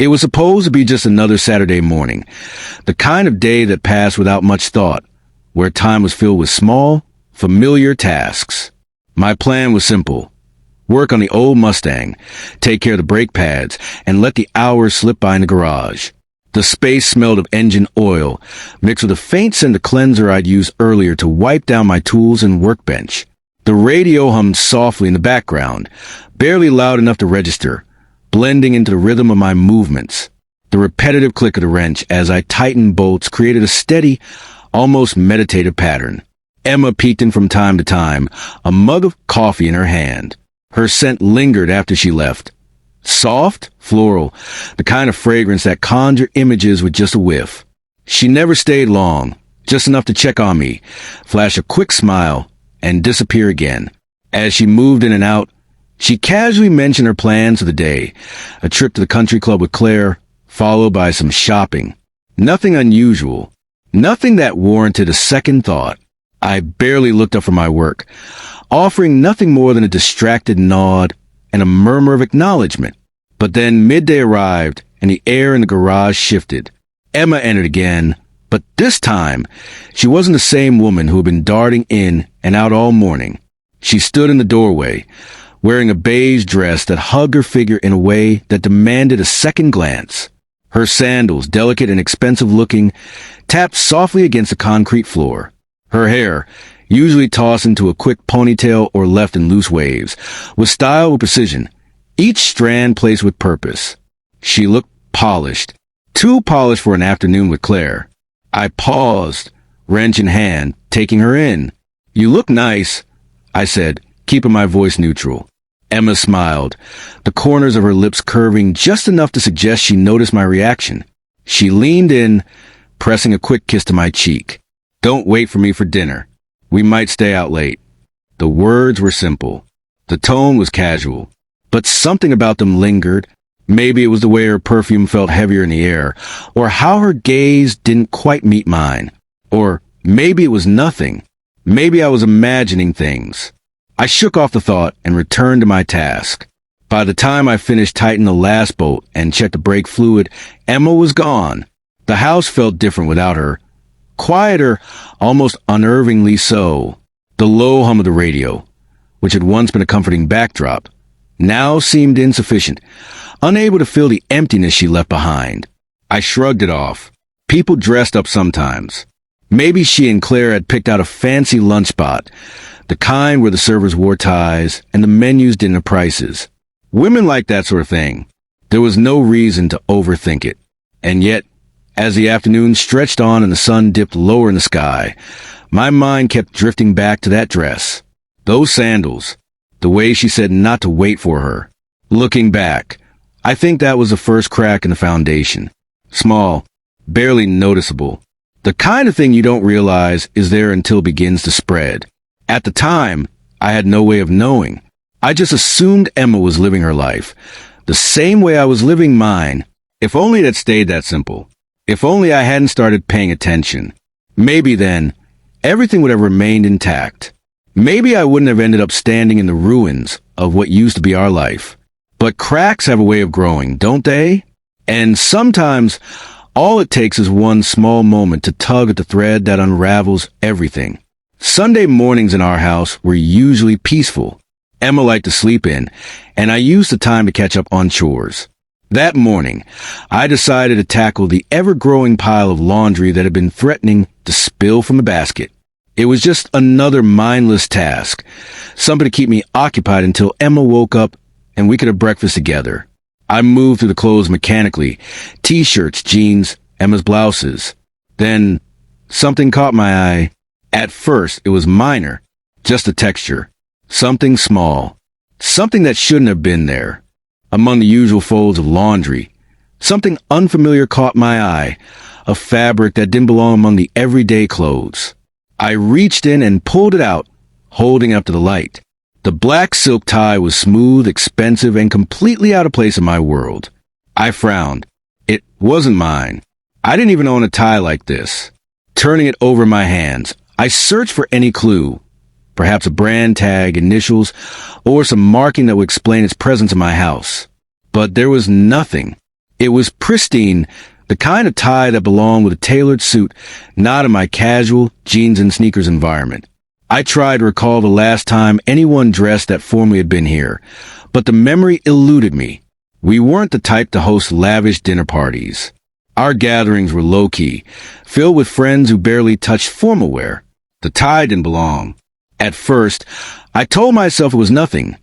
It was supposed to be just another Saturday morning, the kind of day that passed without much thought, where time was filled with small, familiar tasks. My plan was simple. Work on the old Mustang, take care of the brake pads, and let the hours slip by in the garage. The space smelled of engine oil, mixed with a faint scent of cleanser I'd used earlier to wipe down my tools and workbench. The radio hummed softly in the background, barely loud enough to register, blending into the rhythm of my movements. The repetitive click of the wrench as I tightened bolts created a steady, almost meditative pattern. Emma peeked in from time to time, a mug of coffee in her hand. Her scent lingered after she left. Soft, floral, the kind of fragrance that conjured images with just a whiff. She never stayed long, just enough to check on me, flash a quick smile, and disappear again. As she moved in and out, she casually mentioned her plans for the day, a trip to the country club with Claire, followed by some shopping. Nothing unusual, nothing that warranted a second thought. I barely looked up from my work, offering nothing more than a distracted nod and a murmur of acknowledgement. But then midday arrived, and the air in the garage shifted. Emma entered again, but this time, she wasn't the same woman who had been darting in and out all morning. She stood in the doorway, wearing a beige dress that hugged her figure in a way that demanded a second glance. Her sandals, delicate and expensive-looking, tapped softly against the concrete floor. Her hair, usually tossed into a quick ponytail or left in loose waves, was styled with precision, each strand placed with purpose. She looked polished, too polished for an afternoon with Claire. I paused, wrench in hand, taking her in. "You look nice," I said, keeping my voice neutral. Emma smiled, the corners of her lips curving just enough to suggest she noticed my reaction. She leaned in, pressing a quick kiss to my cheek. "Don't wait for me for dinner. We might stay out late." The words were simple. The tone was casual, but something about them lingered. Maybe it was the way her perfume felt heavier in the air, or how her gaze didn't quite meet mine. Or maybe it was nothing. Maybe I was imagining things. I shook off the thought and returned to my task. By the time I finished tightening the last bolt and checked the brake fluid, Emma was gone. The house felt different without her. Quieter, almost unnervingly so. The low hum of the radio, which had once been a comforting backdrop, now seemed insufficient, unable to fill the emptiness she left behind. I shrugged it off. People dressed up sometimes. Maybe she and Claire had picked out a fancy lunch spot, the kind where the servers wore ties and the menus didn't have prices. Women like that sort of thing. There was no reason to overthink it. And yet, as the afternoon stretched on and the sun dipped lower in the sky, my mind kept drifting back to that dress. Those sandals. The way she said not to wait for her. Looking back, I think that was the first crack in the foundation. Small, barely noticeable. The kind of thing you don't realize is there until it begins to spread. At the time, I had no way of knowing. I just assumed Emma was living her life, the same way I was living mine. If only it had stayed that simple. If only I hadn't started paying attention. Maybe then, everything would have remained intact. Maybe I wouldn't have ended up standing in the ruins of what used to be our life. But cracks have a way of growing, don't they? And sometimes, all it takes is one small moment to tug at the thread that unravels everything. Sunday mornings in our house were usually peaceful. Emma liked to sleep in, and I used the time to catch up on chores. That morning, I decided to tackle the ever-growing pile of laundry that had been threatening to spill from the basket. It was just another mindless task, something to keep me occupied until Emma woke up and we could have breakfast together. I moved through the clothes mechanically, t-shirts, jeans, Emma's blouses. Then, something caught my eye. At first, it was minor, just a texture. Something small. Something that shouldn't have been there. Among the usual folds of laundry, something unfamiliar caught my eye, a fabric that didn't belong among the everyday clothes. I reached in and pulled it out, holding it up to the light. The black silk tie was smooth, expensive, and completely out of place in my world. I frowned. It wasn't mine. I didn't even own a tie like this. Turning it over my hands, I searched for any clue. Perhaps a brand tag, initials, or some marking that would explain its presence in my house. But there was nothing. It was pristine, the kind of tie that belonged with a tailored suit, not in my casual jeans and sneakers environment. I tried to recall the last time anyone dressed that formally had been here, but the memory eluded me. We weren't the type to host lavish dinner parties. Our gatherings were low-key, filled with friends who barely touched formal wear. The tie didn't belong. At first, I told myself it was nothing.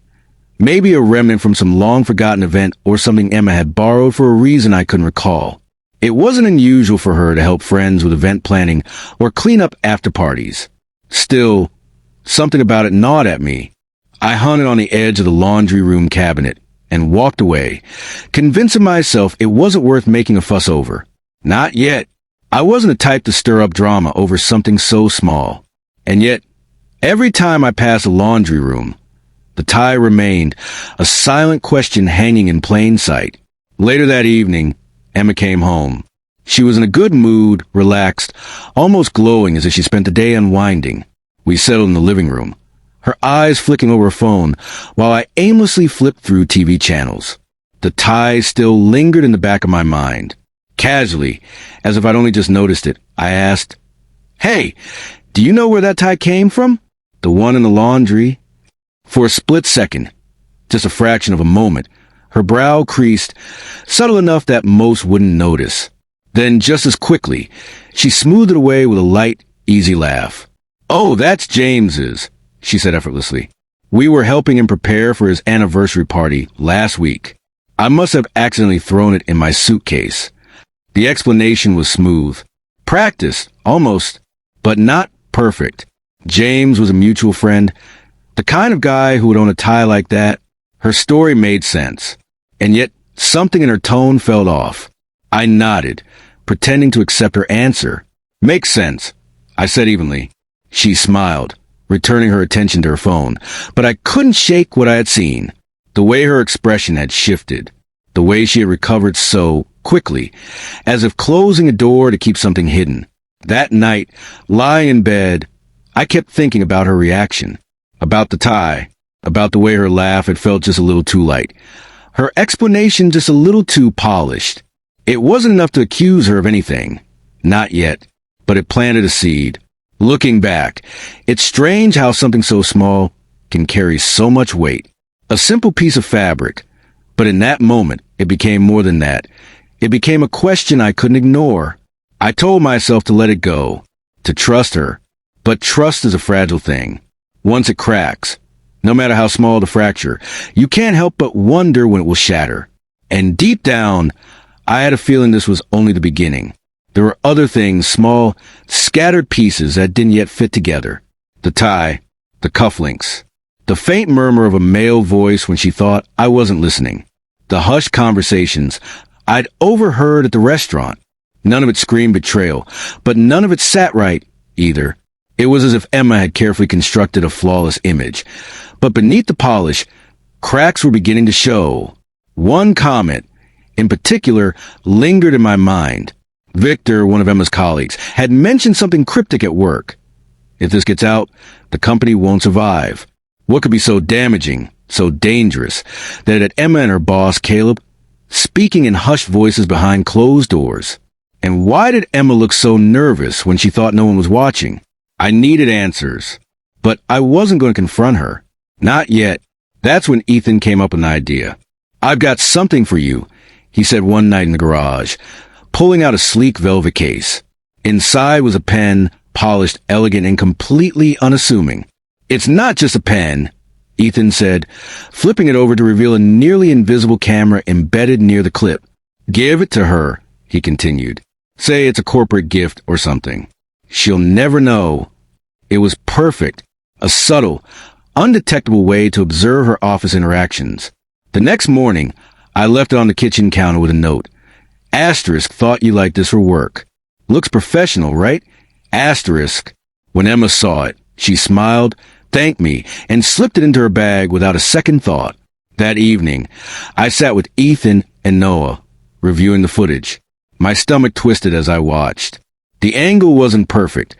Maybe a remnant from some long-forgotten event or something Emma had borrowed for a reason I couldn't recall. It wasn't unusual for her to help friends with event planning or clean up after parties. Still, something about it gnawed at me. I hung it on the edge of the laundry room cabinet and walked away, convincing myself it wasn't worth making a fuss over. Not yet. I wasn't the type to stir up drama over something so small. And yet, every time I passed a laundry room, the tie remained, a silent question hanging in plain sight. Later that evening, Emma came home. She was in a good mood, relaxed, almost glowing as if she spent the day unwinding. We settled in the living room, her eyes flicking over her phone while I aimlessly flipped through TV channels. The tie still lingered in the back of my mind. Casually, as if I'd only just noticed it, I asked, "Hey, do you know where that tie came from? The one in the laundry?" For a split second, just a fraction of a moment, her brow creased, subtle enough that most wouldn't notice. Then, just as quickly, she smoothed it away with a light, easy laugh. "Oh, that's James's," she said effortlessly. "We were helping him prepare for his anniversary party last week. I must have accidentally thrown it in my suitcase." The explanation was smooth. Practiced, almost, but not perfect. James was a mutual friend, the kind of guy who would own a tie like that. Her story made sense, and yet something in her tone felt off. I nodded, pretending to accept her answer. "Makes sense," I said evenly. She smiled, returning her attention to her phone, but I couldn't shake what I had seen. The way her expression had shifted, the way she had recovered so quickly, as if closing a door to keep something hidden. That night, lying in bed, I kept thinking about her reaction, about the tie, about the way her laugh had felt just a little too light, her explanation just a little too polished. It wasn't enough to accuse her of anything. Not yet, but it planted a seed. Looking back, it's strange how something so small can carry so much weight. A simple piece of fabric, but in that moment, it became more than that. It became a question I couldn't ignore. I told myself to let it go, to trust her, but trust is a fragile thing. Once it cracks, no matter how small the fracture, you can't help but wonder when it will shatter. And deep down, I had a feeling this was only the beginning. There were other things, small, scattered pieces that didn't yet fit together. The tie, the cufflinks, the faint murmur of a male voice when she thought I wasn't listening, the hushed conversations I'd overheard at the restaurant. None of it screamed betrayal, but none of it sat right either. It was as if Emma had carefully constructed a flawless image. But beneath the polish, cracks were beginning to show. One comment, in particular, lingered in my mind. Victor, one of Emma's colleagues, had mentioned something cryptic at work. If this gets out, the company won't survive. What could be so damaging, so dangerous, that it had Emma and her boss, Caleb, speaking in hushed voices behind closed doors? And why did Emma look so nervous when she thought no one was watching? I needed answers, but I wasn't going to confront her. Not yet. That's when Ethan came up with an idea. "I've got something for you," he said one night in the garage, pulling out a sleek velvet case. Inside was a pen, polished, elegant, and completely unassuming. "It's not just a pen," Ethan said, flipping it over to reveal a nearly invisible camera embedded near the clip. "Give it to her," he continued. "Say it's a corporate gift or something. She'll never know." It was perfect, a subtle, undetectable way to observe her office interactions. The next morning, I left it on the kitchen counter with a note. Asterisk, thought you liked this for work. Looks professional, right? Asterisk. When Emma saw it, she smiled, thanked me, and slipped it into her bag without a second thought. That evening, I sat with Ethan and Noah, reviewing the footage. My stomach twisted as I watched. The angle wasn't perfect.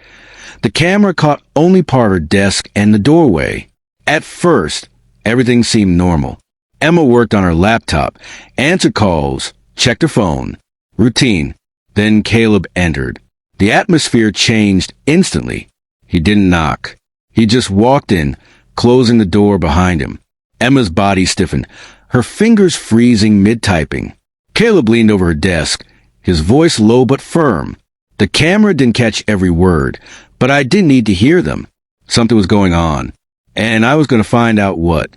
The camera caught only part of her desk and the doorway. At first, everything seemed normal. Emma worked on her laptop, answered calls, checked her phone. Routine. Then Caleb entered. The atmosphere changed instantly. He didn't knock. He just walked in, closing the door behind him. Emma's body stiffened, her fingers freezing mid-typing. Caleb leaned over her desk, his voice low but firm. The camera didn't catch every word, but I didn't need to hear them. Something was going on, and I was going to find out what.